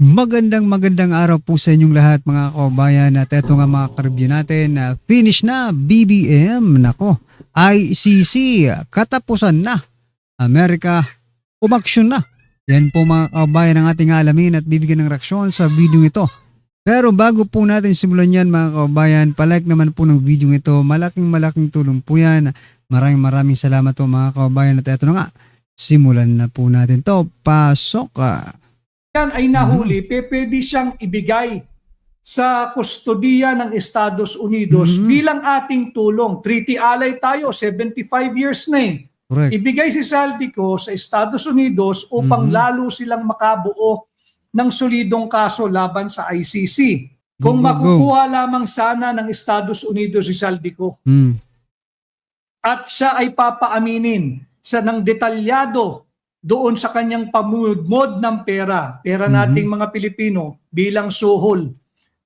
Magandang araw po sa inyong lahat mga kabayan at eto nga mga ka-review natin na finish na BBM, nako, ICC, katapusan na, Amerika, umaksyon na. Yan po mga kabayan ang ating alamin at bibigyan ng reaksyon sa video ito. Pero bago po natin simulan yan mga kabayan, palike naman po ng video ito, malaking tulong po yan. Maraming salamat po mga kabayan at eto na nga, simulan na po natin to. Pasok yan ay nahuli, pwede siyang ibigay sa kustodiya ng Estados Unidos bilang ating tulong. Treaty ally tayo, 75 years na eh. Correct. Ibigay si Zaldico sa Estados Unidos upang lalo silang makabuo ng solidong kaso laban sa ICC. Kung makukuha lamang sana ng Estados Unidos si Zaldico at siya ay papaaminin sa ng detalyado doon sa kanyang pamudmod ng pera nating mga Pilipino bilang suhol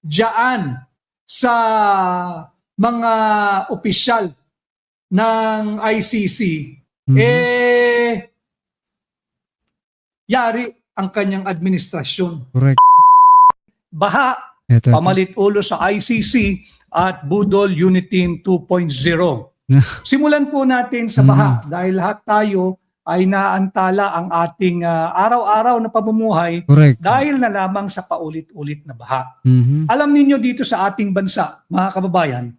diyan sa mga opisyal ng ICC, yari ang kanyang administrasyon. Correct. Baha, pamalit ulo sa ICC at Budol Unit Team 2.0. Simulan po natin sa baha dahil lahat tayo ay naantala ang ating araw-araw na pamumuhay. Correct. Dahil na lamang sa paulit-ulit na baha. Alam ninyo dito sa ating bansa, mga kababayan,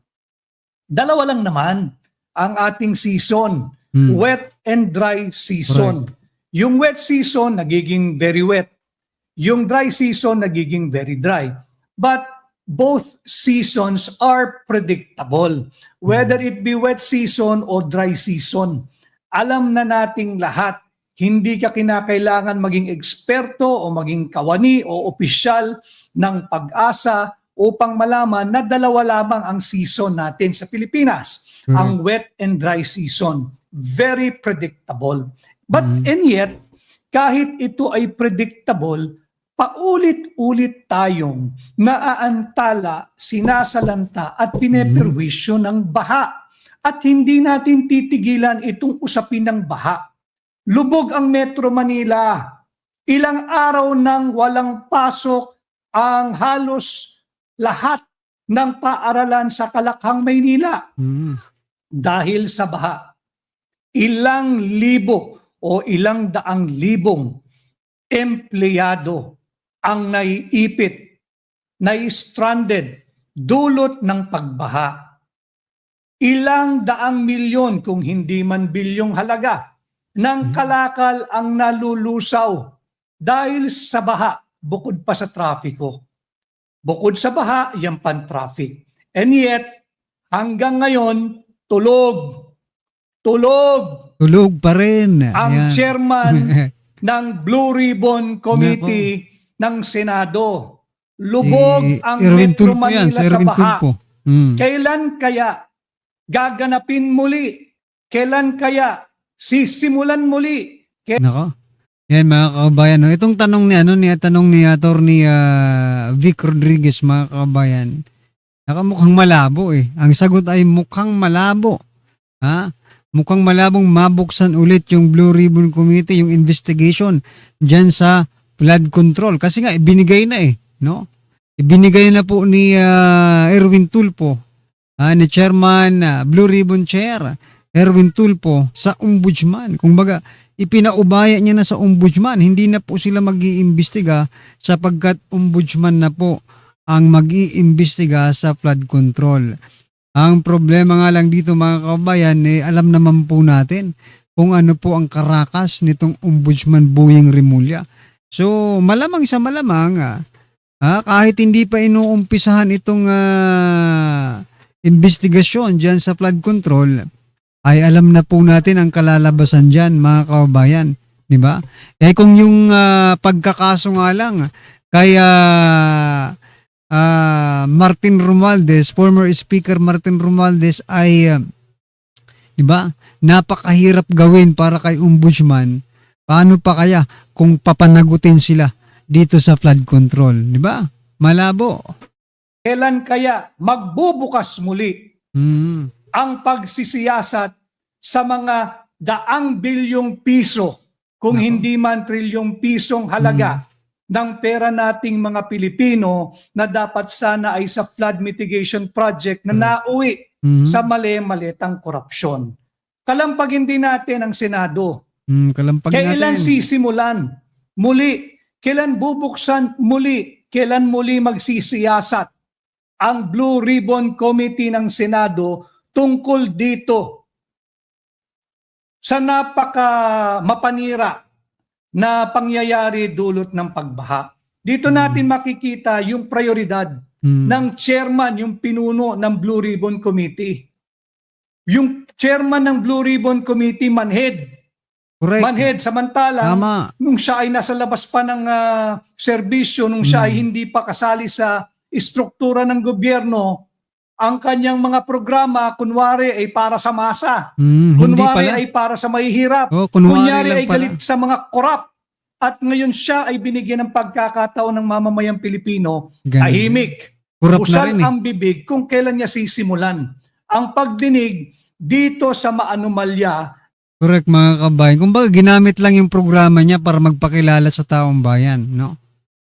dalawa lang naman ang ating season, wet and dry season. Correct. Yung wet season nagiging very wet, yung dry season nagiging very dry. But both seasons are predictable, whether it be wet season or dry season. Alam na nating lahat, hindi ka kinakailangan maging eksperto o maging kawani o opisyal ng Pag-asa upang malaman na dalawa lamang ang season natin sa Pilipinas, ang wet and dry season. Very predictable. But and yet, kahit ito ay predictable, paulit-ulit tayong naaantala, sinasalanta at pineperwisyo ng baha. At hindi natin titigilan itong usapin ng baha. Lubog ang Metro Manila. Ilang araw nang walang pasok ang halos lahat ng paaralan sa Kalakhang, Maynila. Dahil sa baha. Ilang libo o ilang daang libong empleyado ang naiipit, nai-stranded, dulot ng pagbaha. Ilang daang milyon kung hindi man bilyong halaga ng kalakal ang nalulusaw dahil sa baha bukod pa sa trafiko. Bukod sa baha, yan pan-traffic. And yet, hanggang ngayon, tulog pa rin ang chairman ng Blue Ribbon Committee ng Senado. Lubog ang Metro Manila sa baha. Kailan kaya gaganapin muli? Kailan kaya sisimulan muli? Nako. Yan mga kabayan, no? Itong tanong ni Attorney Vic Rodriguez mga kabayan. Nakamukhang malabo eh. Ang sagot ay mukhang malabo. Ha? Mukhang malabong mabuksan ulit yung Blue Ribbon Committee, yung investigation diyan sa flood control kasi nga ibinigay na eh, no? Ibinigay na po ni Erwin Tulfo, ni Chairman Blue Ribbon Chair Erwin Tulfo sa Ombudsman. Kung baga, ipinaubaya niya na sa Ombudsman. Hindi na po sila mag-iimbestiga sapagkat Ombudsman na po ang mag-iimbestiga sa flood control. Ang problema nga lang dito mga kabayan, alam naman po natin kung ano po ang karakas nitong Ombudsman Boying Rimulya. So malamang sa malamang, kahit hindi pa inuumpisahan itong investigasyon dyan sa flood control, ay alam na po natin ang kalalabasan dyan mga kabayan. Diba? Kung yung pagkakaso nga lang kaya Martin Romualdez, former Speaker Martin Romualdez ay diba, napakahirap gawin para kay Ombudsman. Paano pa kaya kung papanagutin sila dito sa flood control, diba? Malabo. Kailan kaya magbubukas muli ang pagsisiyasat sa mga daang bilyong piso, kung hindi man trilyong pisong halaga ng pera nating mga Pilipino na dapat sana ay sa flood mitigation project na nauwi sa mali-malitang korupsyon. Kalampagin din natin ang Senado. Kailan sisimulan muli? Kailan bubuksan muli? Kailan muli magsisiyasat ang Blue Ribbon Committee ng Senado tungkol dito sa napaka mapanira na pangyayari dulot ng pagbaha? Dito natin makikita yung prioridad ng chairman, yung pinuno ng Blue Ribbon Committee. Yung chairman ng Blue Ribbon Committee, manhead. Correct. Manhead, samantala, nung siya ay nasa labas pa ng serbisyo, nung siya ay hindi pa kasali sa istruktura ng gobyerno, ang kanyang mga programa, kunwari ay para sa masa. Kunwari ay para sa mahihirap. Kunyari ay galit sa mga korap. At ngayon siya ay binigyan ng pagkakataon ng mamamayang Pilipino, tahimik. Usal ang bibig kung kailan niya sisimulan ang pagdinig dito sa maanumalya. Correct, mga kabayan. Kumbaga, ginamit lang yung programa niya para magpakilala sa taong bayan, no?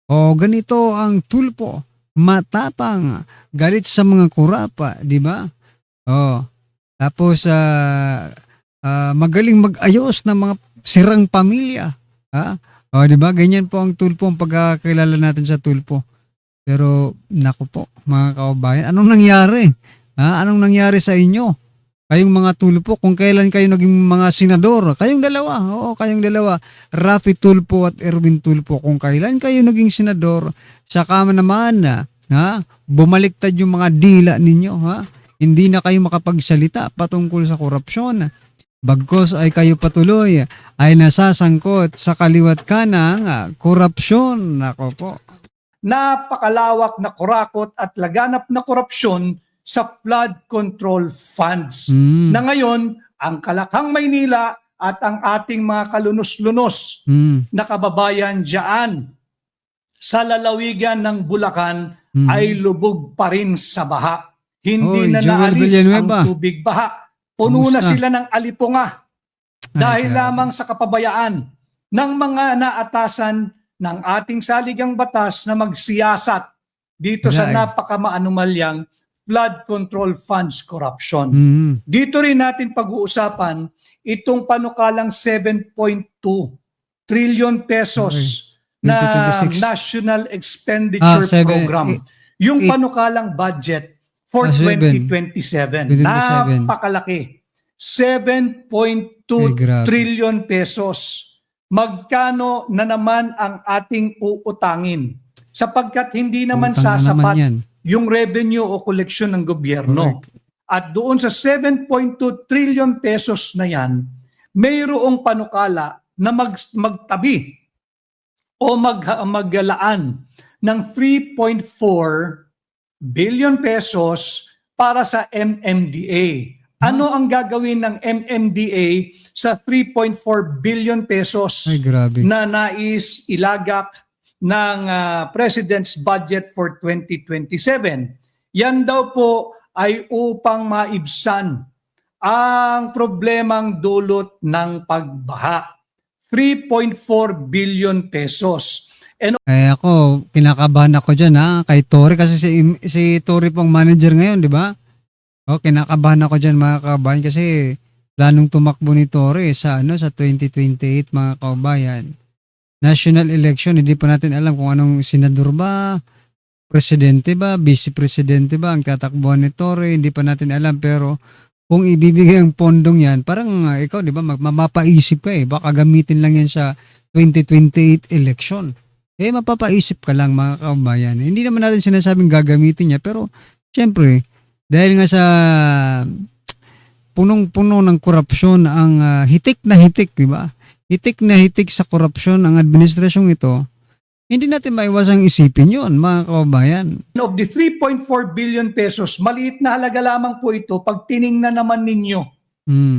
O, ganito ang tulpo. Matapang, galit sa mga kurapa, di ba? O, tapos, magaling mag-ayos ng mga sirang pamilya. Ha? O, di ba? Ganyan po ang tulpo, ang pagkakilala natin sa tulpo. Pero, naku po, mga kabayan, anong nangyari? Ha? Anong nangyari sa inyo? Kayong mga tulpo, kung kailan kayo naging mga senador, kayong dalawa, oo, kayong dalawa, Raffy Tulfo at Erwin Tulfo, kung kailan kayo naging senador, saka naman, bumaliktad yung mga dila ninyo, ha? Hindi na kayo makapagsalita patungkol sa korupsyon. Bagkos ay kayo patuloy ay nasasangkot sa kaliwat kanang korupsyon. Nako po. Napakalawak na kurakot at laganap na korupsyon sa flood control funds. Na ngayon, ang Kalakhang Maynila at ang ating mga kalunos-lunos na kababayan dyan sa lalawigan ng Bulacan ay lubog pa rin sa baha. Hindi na naalis ang tubig baha. Puno na sila ng alipunga dahil lamang sa kapabayaan ng mga naatasan ng ating saligang batas na magsiyasat dito sa napakamaanumalyang flood control funds corruption. Dito rin natin pag-uusapan itong panukalang 7.2 trillion pesos na National Expenditure Program. Yung panukalang budget for 2027. Napakalaki. 7.2 trillion pesos. Magkano na naman ang ating uutangin? Sapagkat hindi naman sasapat yung revenue o koleksyon ng gobyerno. At doon sa 7.2 trillion pesos na yan, mayroong panukala na magtabi o maglaan ng 3.4 billion pesos para sa MMDA. Ano ang gagawin ng MMDA sa 3.4 billion pesos na nais ilagak ng President's budget for 2027? Yan daw po ay upang maibsan ang problemang dulot ng pagbaha. 3.4 billion pesos. Ako, kinakabahan ako dyan kay Tory kasi si Tory pong manager ngayon, di ba? Kinakabahan ako dyan mga kabayan kasi planong tumakbo ni Tory sa 2028 mga kabayan. National election, hindi pa natin alam kung anong senador ba, presidente ba, vice-presidente ba ang tatakbuhan ni Tory, hindi pa natin alam. Pero kung ibibigay ang pondong yan, parang ikaw, di ba, mapapaisip ka baka gamitin lang yan sa 2028 election. Mapapaisip ka lang mga kabayan. Hindi naman natin sinasabing gagamitin niya, pero syempre, dahil nga sa punong-puno ng korupsyon ang hitik na hitik, di ba? Hitik na hitik sa korupsyon ang administrasyong ito, hindi natin maiwasang isipin yun, mga kababayan. Of the 3.4 billion pesos, maliit na halaga lamang po ito pag tiningnan naman ninyo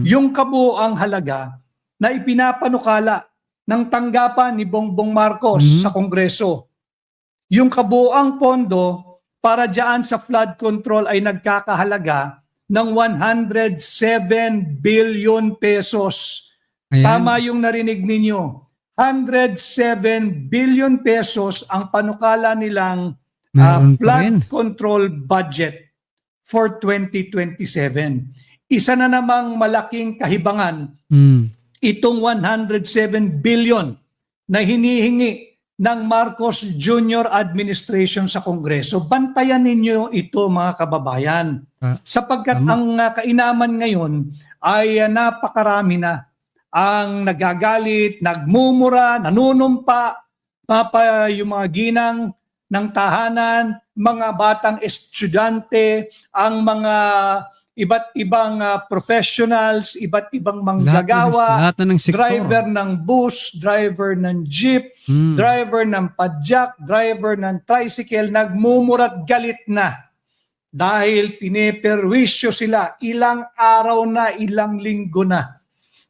yung kabuoang halaga na ipinapanukala ng tanggapan ni Bongbong Marcos sa Kongreso. Yung kabuoang pondo para dyan sa flood control ay nagkakahalaga ng 107 billion pesos. Ayan. Tama yung narinig ninyo. 107 billion pesos ang panukala nilang Meron pa rin. flood control budget for 2027. Isa na namang malaking kahibangan itong 107 billion na hinihingi ng Marcos Jr. administration sa Kongreso. Bantayan ninyo ito, mga kababayan. Sapagkat ang kainaman ngayon ay napakarami na ang nagagalit, nagmumura, nanunumpa, yung mga ginang ng tahanan, mga batang estudyante, ang mga iba't ibang professionals, iba't ibang manggagawa, lahat na ng sektor. Driver ng bus, driver ng jeep, driver ng padjak, driver ng tricycle, nagmumurat galit na dahil pineperwisyo sila ilang araw na, ilang linggo na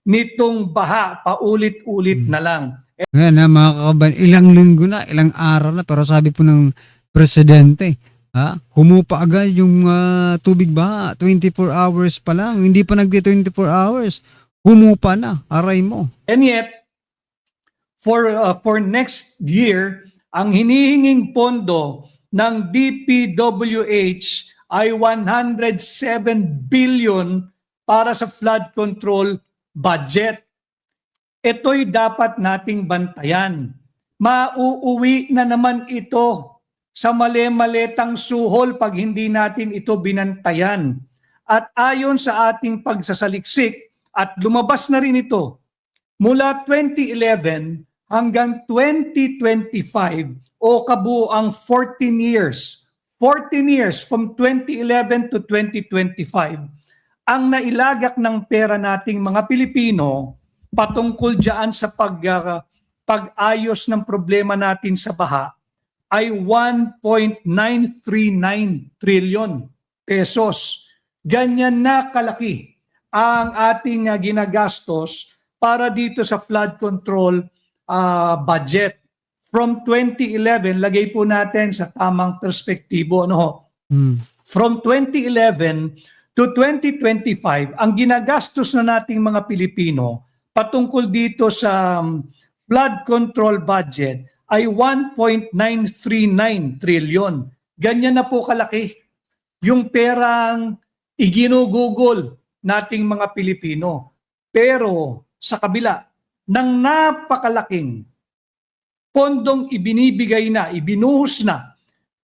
nitong baha, paulit-ulit na lang. Ayan na mga kakabayan, ilang linggo na, ilang araw na, pero sabi po ng presidente, humupa agad yung tubig baha, 24 hours pa lang, hindi pa nagdi 24 hours, humupa na, aray mo. And yet, for next year, ang hinihinging pondo ng DPWH ay 107 billion para sa flood control budget. Ito'y dapat nating bantayan. Mauuwi na naman ito sa mali-maletang suhol pag hindi natin ito binantayan. At ayon sa ating pagsasaliksik, at lumabas na rin ito, mula 2011 hanggang 2025 o kabuuang 14 years from 2011 to 2025, ang nailagak ng pera nating mga Pilipino patungkol dyan sa pag-ayos ng problema natin sa baha ay 1.939 trillion pesos. Ganyan na kalaki ang ating ginagastos para dito sa flood control budget. From 2011, lagay po natin sa tamang perspektibo. From 2011 to 2025, ang ginagastos na nating mga Pilipino patungkol dito sa flood control budget ay 1.939 trillion. Ganyan na po kalaki yung perang iginugugol nating mga Pilipino. Pero sa kabila ng napakalaking pondong ibinuhos na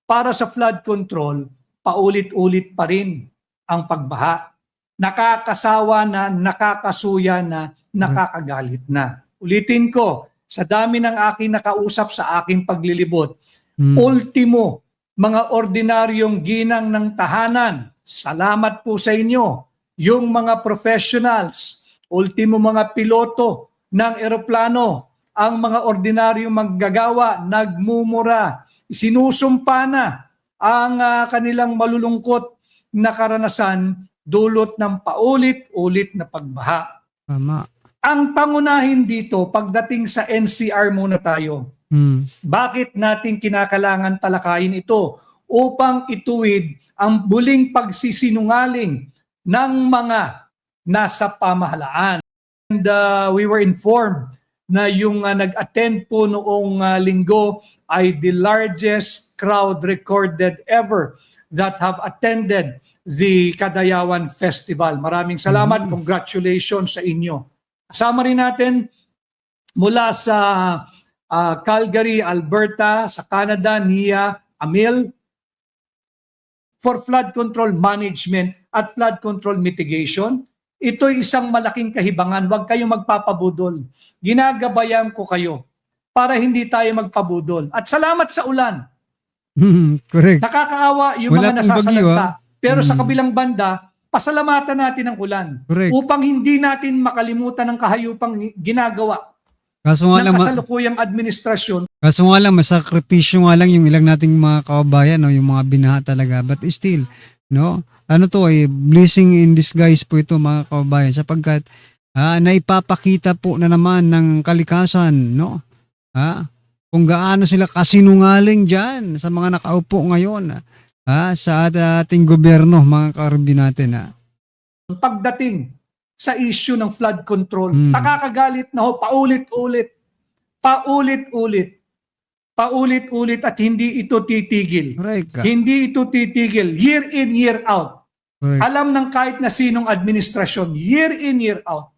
para sa flood control, paulit-ulit pa rin ang pagbaha. Nakakasawa na, nakakasuya na, nakakagalit na. Ulitin ko, sa dami ng aking nakausap sa aking paglilibot, ultimo, mga ordinaryong ginang ng tahanan, salamat po sa inyo, yung mga professionals, ultimo mga piloto ng eroplano, ang mga ordinaryong manggagawa, nagmumura, sinusumpa na ang kanilang malulungkot na karanasan dulot ng paulit-ulit na pagbaha. Tama. Ang pangunahin dito, pagdating sa NCR muna tayo. Bakit natin kinakailangan talakayin ito? Upang ituwid ang buling pagsisinungaling ng mga nasa pamahalaan. And we were informed na yung nag-attend po noong linggo ay the largest crowd recorded ever that have attended the Kadayawan Festival. Maraming salamat. Congratulations sa inyo. Kasama rin natin mula sa Calgary, Alberta, sa Canada, Nia Amil, for flood control management at flood control mitigation. Ito'y isang malaking kahibangan. Huwag kayong magpapabudol. Ginagabayan ko kayo para hindi tayo magpabudol. At salamat sa ulan. Correct. Nakakaawa yung Wala mga pong bagyo, nasasalanta. Pero sa kabilang banda, pasalamatan natin ang ulan. Correct. Upang hindi natin makalimutan ang kahayupang ginagawa Kaso nga ng lang, kasalukuyang administrasyon. masakripisyo nga lang yung ilang nating mga kababayan, no, yung mga binaha talaga. But still, no, ano to ay blessing in disguise po ito mga kababayan sapagkat naipapakita po na naman ng kalikasan, no? Kung gaano sila kasinungaling diyan sa mga nakaupo ngayon, sa ating gobyerno, mga kaarbi natin, Pagdating sa issue ng flood control, nakakagalit na ho, paulit-ulit. paulit-ulit. Paulit-ulit at hindi ito titigil. Correct ka. Hindi ito titigil. Year in, year out. Correct. Alam ng kahit na sinong administrasyon, year in, year out.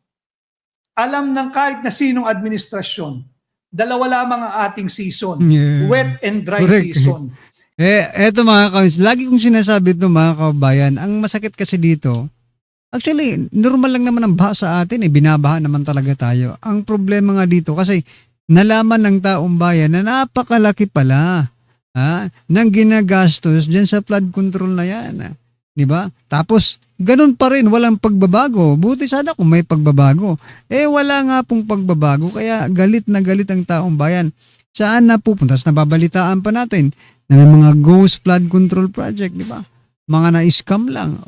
Alam ng kahit na sinong administrasyon, dalawa lamang ang ating season. Yeah. Wet and dry Correct. season. Eto mga kauns, lagi kong sinasabi ito mga kabayan, ang masakit kasi dito, actually, normal lang naman ang baha sa atin, binabaha naman talaga tayo. Ang problema nga dito, kasi nalaman ng taong bayan na napakalaki pala ng ginagastos dyan sa flood control na yan. Di ba? Tapos, ganun pa rin, walang pagbabago. Buti sana kung may pagbabago. Wala nga pong pagbabago, kaya galit na galit ang taong bayan. Saan na pupunta? Tapos nababalitaan pa natin na may mga ghost flood control project, di ba? Mga na-scam lang.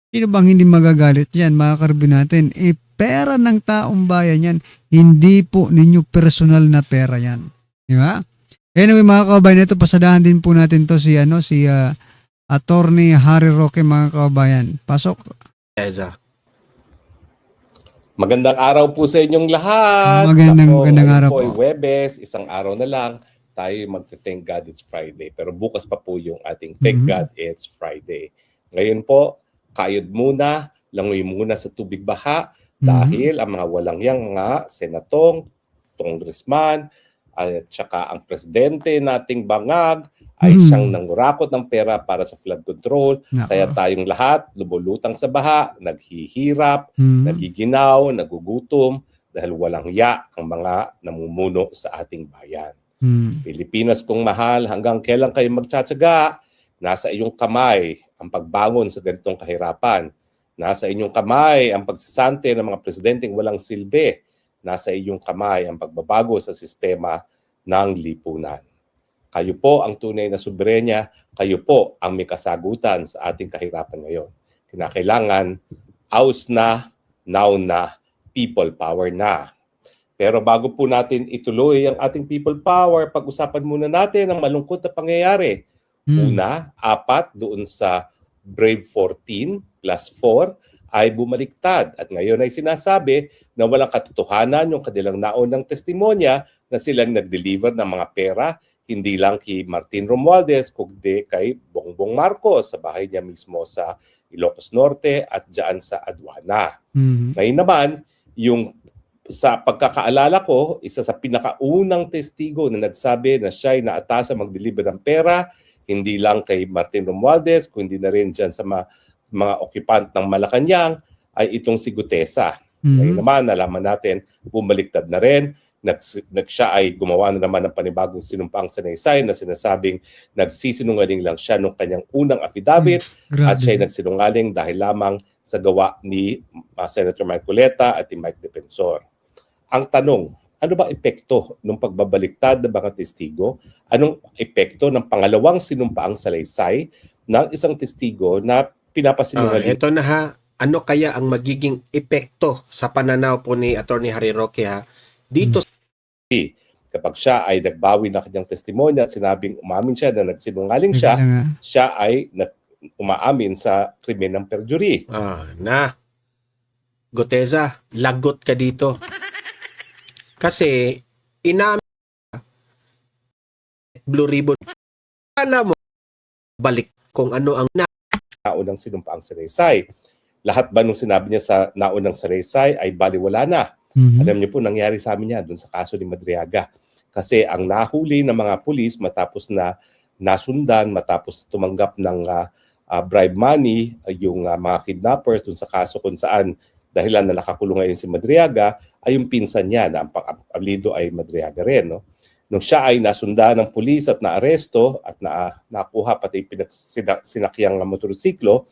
Sino bang hindi magagalit yan, mga karbi natin? Pera ng taong bayan yan. Hindi po ninyo personal na pera yan. Di ba? Anyway, mga kabayan, ito pasadahan din po natin to si Attorney Harry Roque, mga kabayan. Pasok. Eza. Magandang araw po sa inyong lahat. Magandang araw po. po. Webes, isang araw na lang tayo mag-thank God it's Friday. Pero bukas pa po yung ating thank God it's Friday. Ngayon po, kayod muna, langoy muna sa tubig baha dahil ang mga walang yang mga senatong, congressman, at saka ang presidente nating bangag ay siyang nangurakot ng pera para sa flood control. Kaya tayong lahat lumulutang sa baha, naghihirap, nagiginaw, nagugutom dahil walang ya ang mga namumuno sa ating bayan. Pilipinas kong mahal, hanggang kailan kayo magtsatsaga? Nasa iyong kamay ang pagbangon sa ganitong kahirapan. Nasa inyong kamay ang pagsisante ng mga presidenteng walang silbi. Nasa iyong kamay ang pagbabago sa sistema ng lipunan. Kayo po ang tunay na soberenya, kayo po ang may kasagutan sa ating kahirapan ngayon. Kinakailangan, aus na, now na, people power na. Pero bago po natin ituloy ang ating people power, pag-usapan muna natin ang malungkot na pangyayari. Una, 4 doon sa Brave 14 plus 4 ay bumaliktad. At ngayon ay sinasabi na walang katotohanan yung kanilang naunang testimonya na silang nag-deliver ng mga pera hindi lang kay Martin Romualdez, kundi kay Bongbong Marcos sa bahay niya mismo sa Ilocos Norte at dyan sa Aduana. Ngayon naman, yung sa pagkakaalala ko, isa sa pinakaunang testigo na nagsabi na siya'y naatasa mag-deliver ng pera, hindi lang kay Martin Romualdez, kundi na rin dyan sa mga occupant ng Malacanang, ay itong si Gutesa. Ngayon naman, nalaman natin, bumaliktad na rin. Siya ay gumawa na naman ng panibagong sinumpaang sanaysay na sinasabing nagsisinungaling lang siya nung kanyang unang affidavit at siya ay nagsinungaling dahil lamang sa gawa ni Senator Marcoleta at ni Mike Defensor. Ang tanong, ano ba epekto ng pagbabaliktad ng mga testigo? Anong epekto ng pangalawang sinumpaang salaysay ng isang testigo na pinapasinungaling? Ito na ha, ano kaya ang magiging epekto sa pananaw po ni Attorney Harry Roque ha? Dito kapag siya ay nagbawi na kanyang testimonya at sinabing umamin siya na nagsinungaling siya, siya ay umaamin sa krimen ng perjury. Gutesa, lagot ka dito. Kasi inamin Blue Ribbon. Alam mo, balik kung ano ang naunang sinumpaang salaysay. Lahat ba nung sinabi niya sa naunang salaysay ay baliwala na? Alam niyo po, nangyari sa amin yan doon sa kaso ni Madriaga. Kasi ang nahuli ng mga pulis matapos na nasundan, matapos tumanggap ng bribe money, yung mga kidnappers doon sa kaso kung saan dahilan na nakakulong ngayon si Madriaga, ay yung pinsan niya na ang apelyido ay Madriaga rin. No? Nung siya ay nasundan ng pulis at naaresto at nakuha pati sinakyang motorsiklo,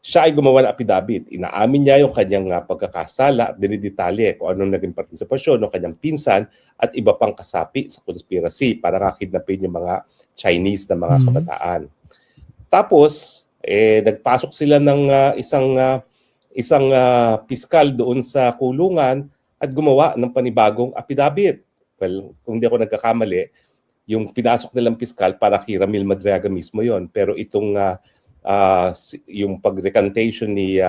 siya ay gumawa ng affidavit. Inaamin niya yung kanyang pagkakasala at dinidetalye kung anong naging partisipasyon ng kanyang pinsan at iba pang kasapi sa conspiracy para kakidnapin yung mga Chinese na mga kabataan. Tapos, nagpasok sila ng isang piskal doon sa kulungan at gumawa ng panibagong affidavit. Well, kung hindi ako nagkakamali, yung pinasok nilang piskal para kay Ramil Madriaga mismo yon. Pero itong yung pag-recantation ni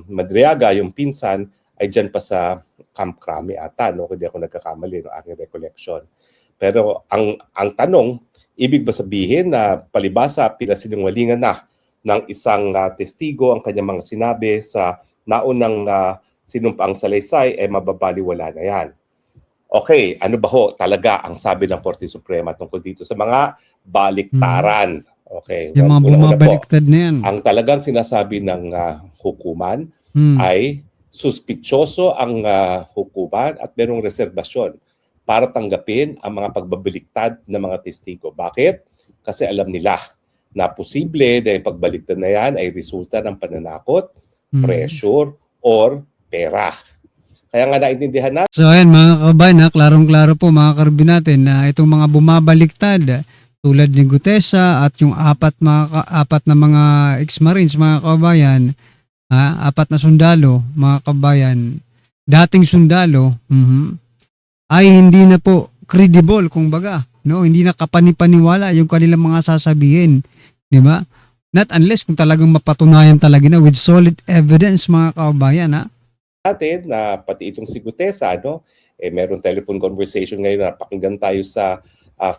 Madriaga, yung pinsan, ay dyan pa sa Camp Crame ata, no? Kung di ako nagkakamali, no? Aking recollection. Pero ang tanong, ibig ba sabihin na palibasa pinasinungalingan na ng isang testigo ang kanyang mga sinabi sa naunang sinumpaang salaysay, mababaliwala na yan? Okay, ano ba ho talaga ang sabi ng Korte Suprema tungkol dito sa mga baliktaran? Okay, Yung mga bumabaliktad na yan. ang talagang sinasabi ng hukuman ay suspitsyoso ang hukuman at merong reserbasyon para tanggapin ang mga pagbabaliktad ng mga testigo. Bakit? Kasi alam nila na posible na yung pagbaliktad na yan ay resulta ng pananakot, pressure, or pera. Kaya nga naintindihan natin. So ayan mga kabayan, klarong-klaro po mga karbi natin na itong mga bumabaliktad tulad ni Gutesa at yung apat na mga ex-marines mga kabayan, apat na sundalo mga kabayan, dating sundalo, ay hindi na po credible kumbaga, no? Hindi na kapanipaniwala yung kanilang mga sasabihin, di ba? Not unless kung talagang mapatunayan talaga na with solid evidence mga kabayan, natin na pati itong si Gutesa, no? Meron telephone conversation ngayon na pakinggan tayo sa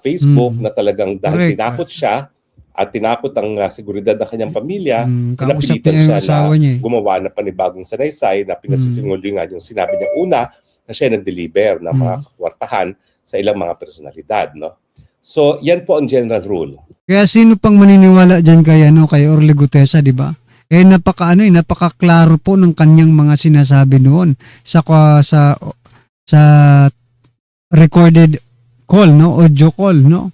Facebook na talagang dahil tinakot siya at tinakot ang seguridad ng kanyang pamilya, pinapilitan siya na gumawa ng panibagong sanaysay na pinasisingulingan yung sinabi niya una na siya nag-deliver ng mga kakwartahan sa ilang mga personalidad, no? So, yan po ang general rule. Kaya sino pang maniniwala diyan kay Orly Gutesa, di ba? Napakaklaro po ng kanyang mga sinasabi noon sa recorded call, no, audio call, no,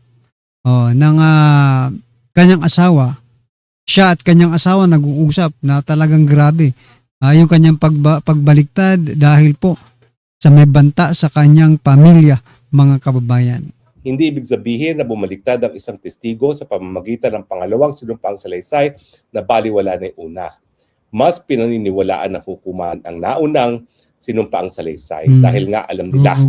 ng kanyang asawa. Siya at kanyang asawa nag-uusap na talagang grabe yung kanyang pagbaliktad dahil po sa may banta sa kanyang pamilya, mga kababayan. Hindi ibig sabihin na bumaliktad ang isang testigo sa pamamagitan ng pangalawang sinumpaang salaysay na baliwala na yung una. Mas pinaniniwalaan ng hukuman ang naunang sinumpaang salaysay dahil nga alam nila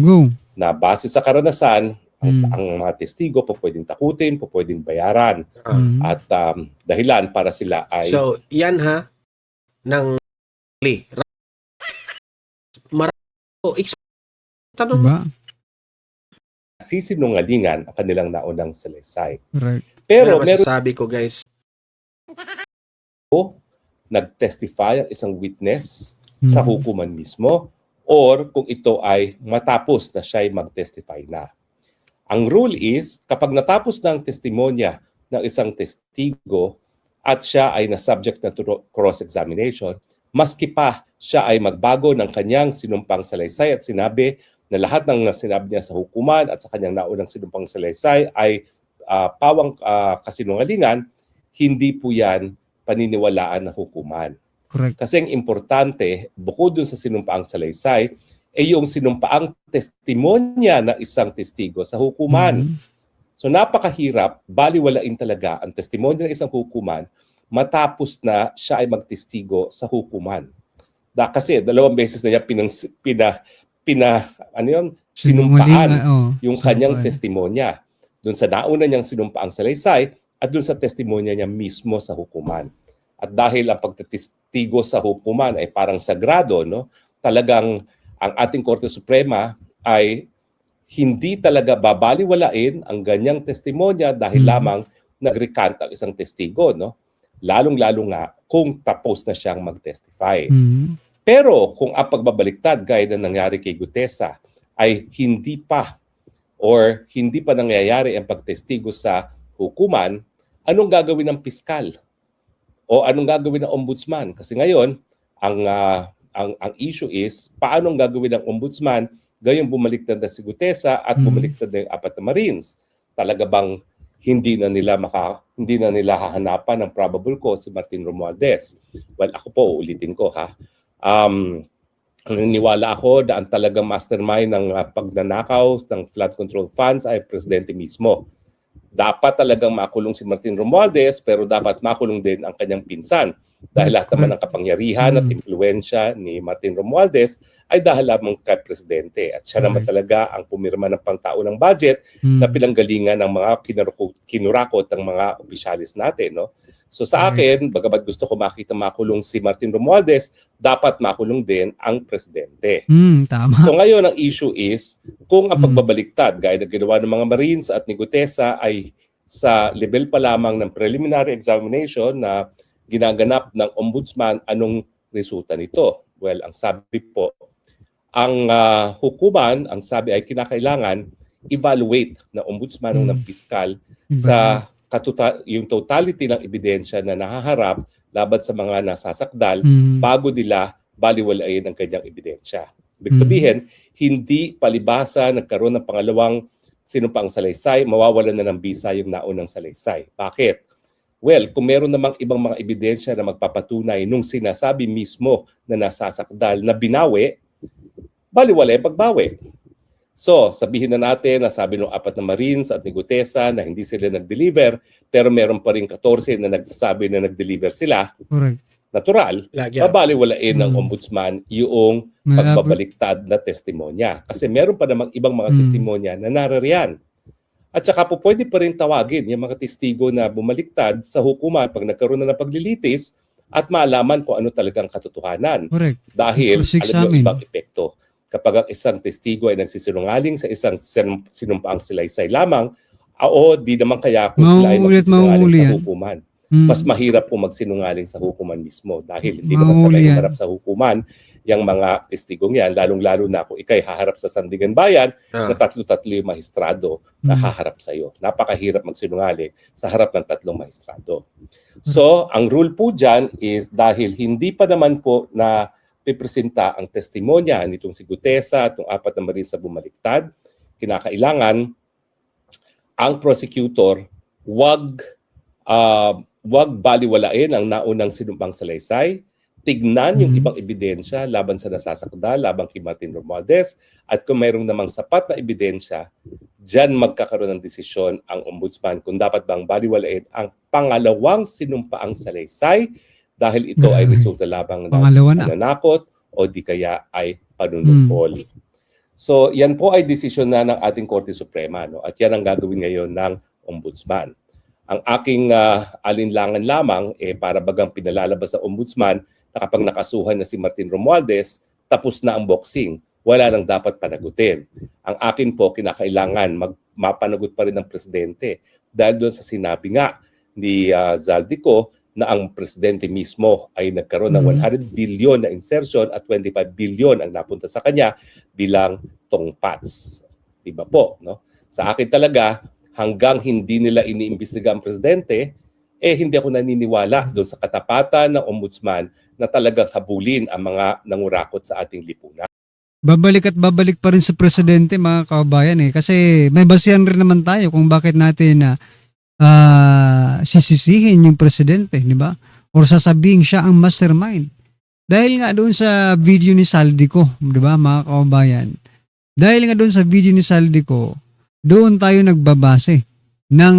na base sa karanasan, ang mga testigo po pwedeng takutin, po pwedeng bayaran. At dahilan para sila ay... So, yan ng tanong diba? Sisinungalingan ang kanilang naunang salaysay. Right. Pero meron masasabi ko guys, nag-testify ang isang witness sa hukuman mismo or kung ito ay matapos na siya ay mag-testify na. Ang rule is kapag natapos na ang testimonya ng isang testigo at siya ay na-subject na to cross-examination, maski pa siya ay magbago ng kanyang sinumpang salaysay at sinabi na lahat ng sinabi niya sa hukuman at sa kanyang naunang sinumpang salaysay ay pawang kasinungalingan, hindi po yan paniniwalaan ng hukuman. Correct. Kasi ang importante, bukod dun sa sinumpaang salaysay, ay yung sinumpaang testimonya ng isang testigo sa hukuman. So napakahirap, baliwalain talaga ang testimonya ng isang hukuman matapos na siya ay magtestigo sa hukuman. Kasi dalawang beses na niya sinumpaan yung kanyang testimonya doon sa nauna niyang sinumpaang salaysay at doon sa testimonya niya mismo sa hukuman. At dahil ang pagtestigo sa hukuman ay parang sagrado, no? Talagang ang ating Korte Suprema ay hindi talaga babaliwalain ang ganyang testimonya dahil lamang nag-recant ang isang testigo, no? Lalong-lalo nga kung tapos na siyang mag-testify. Pero kung ang pagbabaliktad gaya na nangyari kay Gutesa ay hindi pa nangyayari ang pagtestigo sa hukuman, anong gagawin ng piskal? O anong gagawin ng ombudsman? Kasi ngayon, ang issue is paanong gagawin ng ombudsman gayong bumaliktad na si Gutesa at bumaliktad na yung apat na Marines? Talaga bang hindi na nila hahanapan ng probable cause si Martin Romualdez? Well, ako po, ulitin ko naniniwala ako na ang talagang mastermind ng pagnanakaw ng flood control funds ay presidente mismo. Dapat talagang makulong si Martin Romualdez pero dapat makulong din ang kanyang pinsan. Dahil lahat naman ng kapangyarihan at impluensya ni Martin Romualdez ay dahil lamang kay presidente. At siya naman talaga ang pumirma ng pangtaunang budget na pinanggalingan ng mga kinurakot ng mga opisyalis natin. No? So sa akin, bagamat gusto ko makita makulong si Martin Romualdez, dapat makulong din ang presidente. Tama. So ngayon ang issue is kung ang pagbabaliktad gaya ng ginawa ng mga Marines at ni Gutesa ay sa level pa lamang ng preliminary examination na ginaganap ng ombudsman, anong resulta nito? Well, ang sabi po, ang hukuman, ang sabi ay kinakailangan evaluate na ombudsman ng piskal sa yung totality ng ebidensya na nahaharap laban sa mga nasasakdal bago nila baliwalain ang kanyang ebidensya. Ibig sabihin, hindi palibasa nagkaroon ng pangalawang sinumpaang salaysay, mawawalan na ng bisa yung naunang salaysay. Bakit? Well, kung meron namang ibang mga ebidensya na magpapatunay nung sinasabi mismo na nasasakdal na binawi, baliwala yung pagbawi. So, sabihin na natin na sabi ng 4 na Marines at ni Gutesa na hindi sila nag-deliver, pero meron pa rin 14 na nagsasabi na nag-deliver sila. Correct. Natural, babaliwalain ng ombudsman yung pagbabaliktad na testimonya. Kasi meron pa namang ibang mga testimonya na narariyan. At saka po pwede pa rin tawagin yung mga testigo na bumaliktad sa hukuman pag nagkaroon na ng paglilitis at malaman kung ano talagang katotohanan. Correct. Dahil alam yung ibang epekto. Kapag ang isang testigo ay nagsisinungaling sa isang sinumpaang salaysay lamang, o di naman kaya kung sila ay magsisinungaling sa hukuman. Mas mahirap po magsinungaling sa hukuman mismo dahil hindi naman sanay harap sa hukuman yung mga testigong yan, lalong-lalo na kung ikay haharap sa Sandigan Bayan na tatlo-tatlo yung mahistrado na haharap sa iyo. Napakahirap magsinungaling sa harap ng 3 mahistrado. So, ang rule po dyan is dahil hindi pa naman po na pipresenta ang testimonya nitong si Gutesa at itong 4 na Marines sa bumaliktad, kinakailangan ang prosecutor wag baliwalain ang naunang sinumpang salaysay, tignan yung ibang ebidensya laban sa nasasakdal, laban kay Martin Romualdez, at kung mayroong namang sapat na ebidensya, dyan magkakaroon ng desisyon ang ombudsman kung dapat bang baliwalain ang pangalawang sinumpaang salaysay dahil ito ay resulta lamang ng pananakot o di kaya ay panunukol. So yan po ay desisyon na ng ating Korte Suprema, no? At yan ang gagawin ngayon ng ombudsman. Ang aking alinlangan lamang para bagang pinalalabas sa ombudsman na kapag nakasuhan na si Martin Romualdez, tapos na ang boxing. Wala nang dapat panagutin. Ang akin po, kinakailangan mapanagot pa rin ng presidente dahil doon sa sinabi nga ni Zaldico na ang presidente mismo ay nagkaroon ng 100 billion na insertion at 25 billion ang napunta sa kanya bilang tongpats. Diba po? No? Sa akin talaga, hanggang hindi nila iniimbestiga ang presidente, hindi ako naniniwala doon sa katapatan ng ombudsman na talagang habulin ang mga nangurakot sa ating lipunan. Babalik at babalik pa rin sa presidente, mga kababayan kasi may basihan rin naman tayo kung bakit natin sisisihin yung presidente, di ba? Or sasabihin siya ang mastermind. Dahil nga doon sa video ni Zaldico, di ba, mga kababayan? Dahil nga doon sa video ni Zaldico, doon tayo nagbabase ng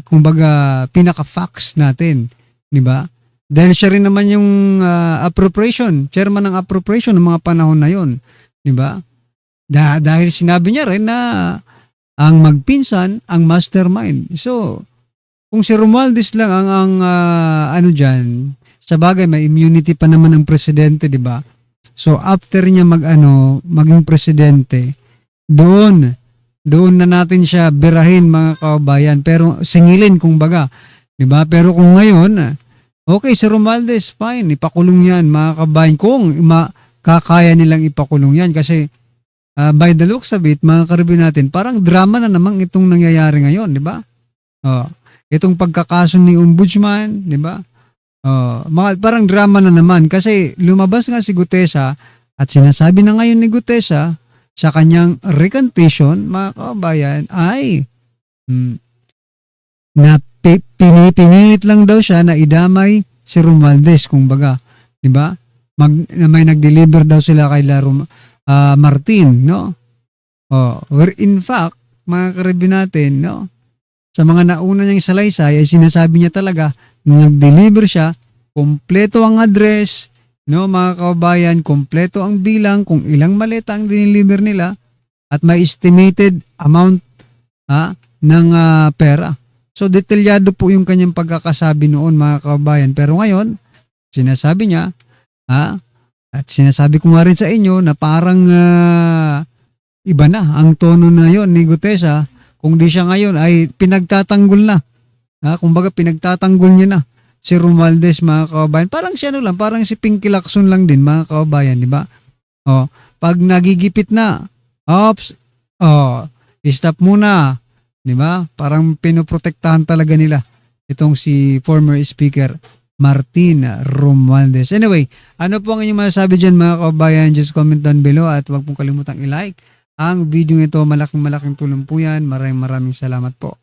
kumbaga pinaka-facts natin, di ba? Dahil siya rin naman yung chairman ng appropriation ng mga panahon na yon, di ba? Dahil sinabi niya rin na ang magpinsan ang mastermind. So, kung si Romualdez lang ang ano diyan, sa bagay may immunity pa naman ng presidente, di ba? So after niya maging presidente, doon na natin siya birahin, mga kababayan, pero singilin kumbaga, di ba? Pero kung ngayon, okay, si Romualdez, fine, ipakulong yan, mga kababayan, kung kakaya nilang ipakulong yan kasi by the looks of it, mga karibin natin, parang drama na namang itong nangyayari ngayon, di ba? Itong pagkakaso ni ombudsman, di ba? Parang drama na naman kasi lumabas nga si Gutesa at sinasabi na ngayon ni Gutesa sa kanyang recantation, mga kababayan, ay na pinipilit lang daw siya na idamay si Romualdez, kumbaga, di ba? May nag-deliver daw sila kay Martin, no? Where in fact, mga karibin natin, no? Sa mga nauna niyang salaysay ay sinasabi niya talaga na nag-deliver siya, kompleto ang address, no, mga kababayan, kompleto ang bilang kung ilang maleta ang dineliver nila at may estimated amount ng pera. So detalyado po yung kanyang pagkakasabi noon, mga kababayan. Pero ngayon, sinasabi niya, at sinasabi ko nga rin sa inyo na parang iba na ang tono na yon ni Gutesa. Kung di siya ngayon ay pinagtatanggol na. Kumbaga pinagtatanggol niya na si Romualdez, mga kababayan. Parang siya lang, parang si Pinky Lacson lang din, mga kababayan, di ba? Pag nagigipit na, stop muna. Di ba? Parang pinoprotektahan talaga nila itong si former speaker Martin Romualdez. Anyway, ano po ang inyong masasabi dyan, mga kababayan? Just comment down below at huwag pong kalimutang i-like ang video ito. Malaking tulong po yan. Maraming salamat po.